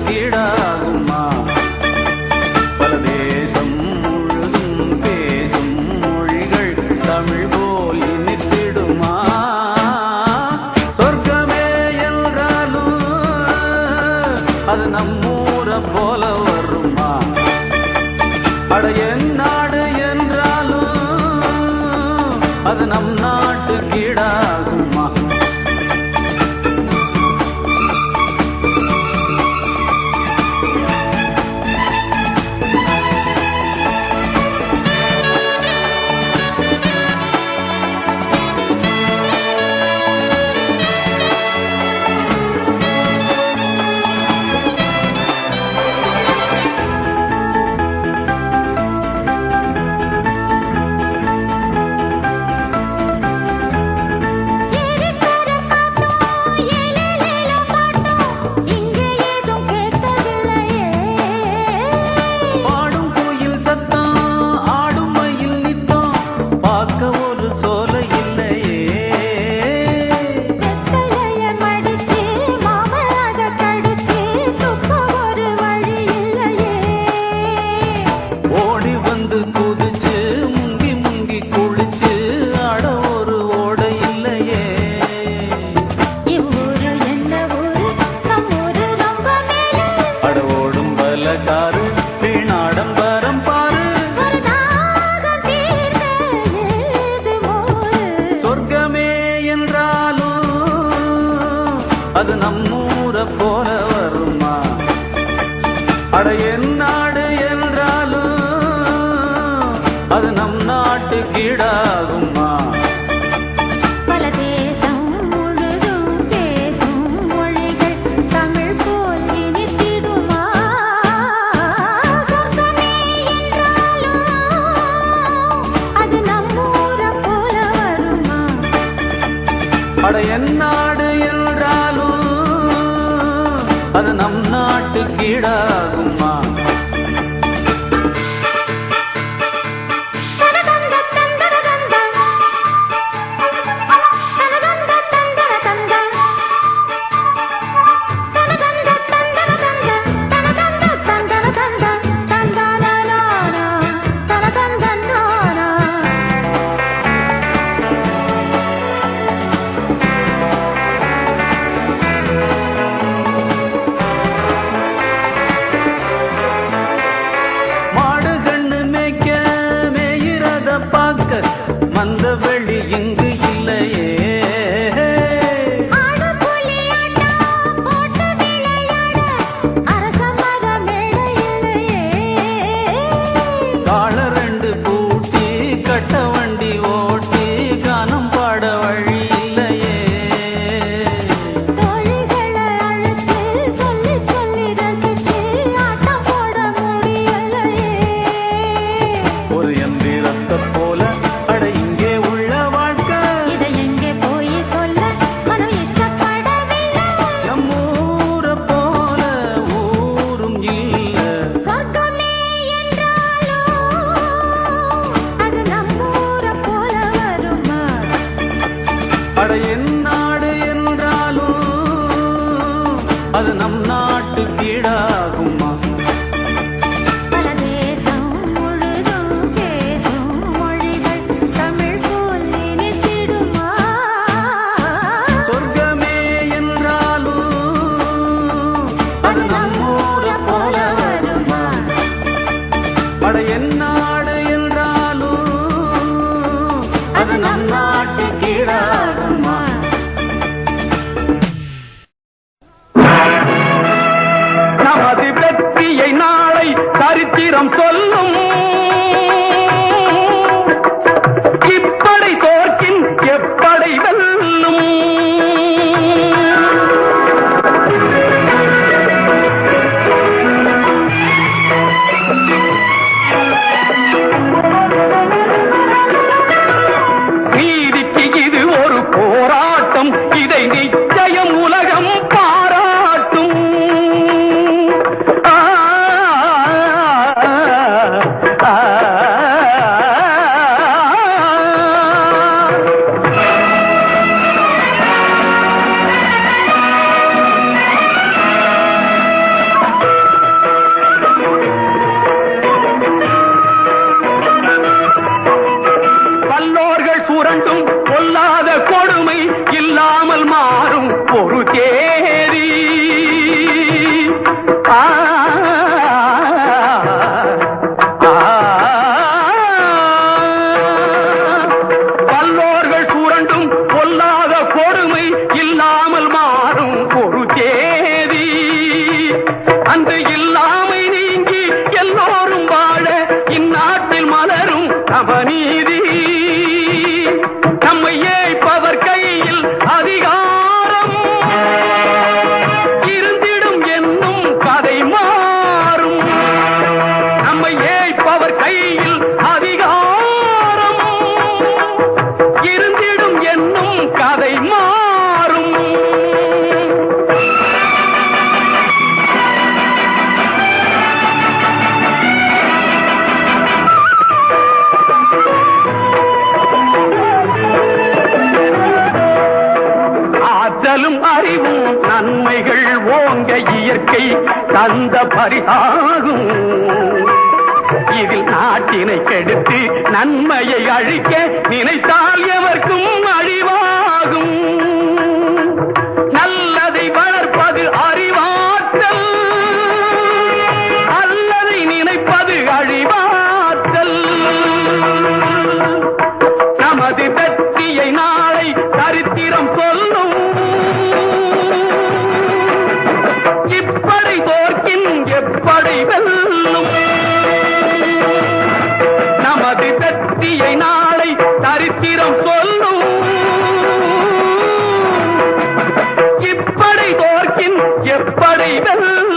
கீடாகுமா பல தேசம் முழுதும் பேசும் மொழிகள் தமிழ் போல் இனித்திடுமா சொர்க்கமே என்றாலும் அது நம்மூர போல வருமா அட என் நாடு என்றாலும் அது நம் நாட்டு கீடாகுமா அது நம்மூர போல வருமா அட என் நாடு என்றாலும் அது நம் நாட்டு கீடாகுமா பல தேசம் முழுதும் பேசும் மொழிகள் தமிழ் போல் இனித்திடுமா சொர்க்கமே என்றாலும் அது நம்மூர போல வருமா அட என் நாடு என்றாலும் அது நம் நாட்டு கீடாகுமா மந்த வெளி இங்கு இல்லையே கால ரெண்டு பூட்டி கட்ட வண்டி ஓட்டி கானம் பாட வழி இல்லையே ஒரு எந்திரத்தை போல என் நாடு என்றாலும் அது நம் நாட்டு கீடாகுமா பல தேசம் முழுதும் பேசும் மொழிகள் தமிழ் போல் இனித்திடுமா சொர்க்கமே என்றாலும் அது நம்மூர போல வருமா அட என் நாடு என்றாலும் அது நம் நாட்டு கீடாகுமா நமது வெற்றியை நாளை சரித்திரம் சொல்லும் இப்படை தோற்கின் எப்படை வெல்லும் நீதிக்கு இது ஒரு வல்லோர்கள் சுரண்டும் பொல்லாத கொடுமை இல்லாமல் மாறும் ஒரு தேதி. ஆ, ஆ, வல்லோர்கள் சுரண்டும் பொல்லாத கொடுமை இல்லாமல் மாறும் ஒரு தேதி. அந்த இல்லாமை நீங்கி எல்லோரும் வாழ இந்நாட்டில் மலரும் சமநீதி. நம்மை ஏய்ப்பவர் கையில் அதிகாரம் இருந்திடும் என்னும் கதை மாறும். நம்மை ஏய்ப்பவர் கையில் அதிகாரம் இருந்திடும் என்னும் கதை மாறும். ஆற்றலும் அறிவும் நன்மைகள் ஓங்க இயற்கை தந்த பரிசாகும். இதில் நாட்டினை கெடுத்து நன்மையை அழிக்க நினைத்தால் எவர்க்கும் அழிவாகும். நல்லதை வளர்ப்பது அறிவாற்றல், அல்லதை நினைப்பது அழிவாற்றல். நமது வெற்றியை நாளை சரித்திரம் சொல்லும். இப்படை தோற்கின் எப்படை வெல்லும். நமது வெற்றியை நாளை சரித்திரம் சொல்லும். இப்படை தோற்கின் எப்படை வெல்லும்.